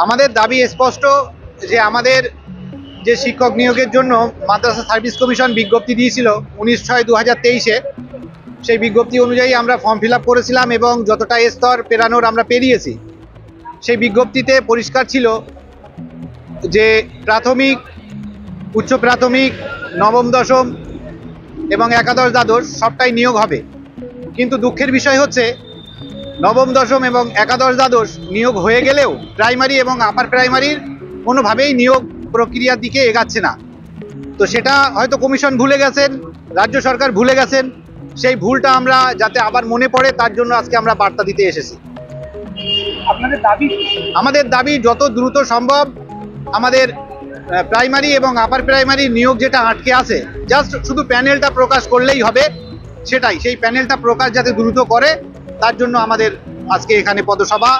আমাদের দাবি স্পষ্ট যে আমাদের যে শিক্ষক নিয়োগের জন্য মাদ্রাসা সার্ভিস কমিশন বিজ্ঞপ্তি দিয়েছিল 19/6/2023-এ, সেই বিজ্ঞপ্তি অনুযায়ী আমরা ফর্ম ফিল আপ করেছিলাম এবং যতটা স্তর পেরানোর আমরা পেরিয়েছি। সেই বিজ্ঞপ্তিতে পরিষ্কার ছিল যে প্রাথমিক, উচ্চ প্রাথমিক, নবম দশম এবং একাদশ দ্বাদশ সবটাই নিয়োগ হবে। কিন্তু দুঃখের বিষয় হচ্ছে নবম দশম এবং একাদশ দ্বাদশ নিয়োগ হয়ে গেলেও প্রাইমারি এবং আপার প্রাইমারির কোনোভাবেই নিয়োগ প্রক্রিয়ার দিকে এগাচ্ছে না। তো সেটা হয়তো কমিশন ভুলে গেছেন, রাজ্য সরকার ভুলে গেছেন। সেই ভুলটা আমরা যাতে আবার মনে পড়ে তার জন্য আজকে আমরা বার্তা দিতে এসেছি। আমাদের দাবি যত দ্রুত সম্ভব আমাদের প্রাইমারি এবং আপার প্রাইমারি নিয়োগ যেটা আটকে আছে, জাস্ট শুধু প্যানেলটা প্রকাশ করলেই হবে। সেই প্যানেলটা প্রকাশ যাতে দ্রুত করে তার জন্য আমাদের আজকে এখানে পদসভা।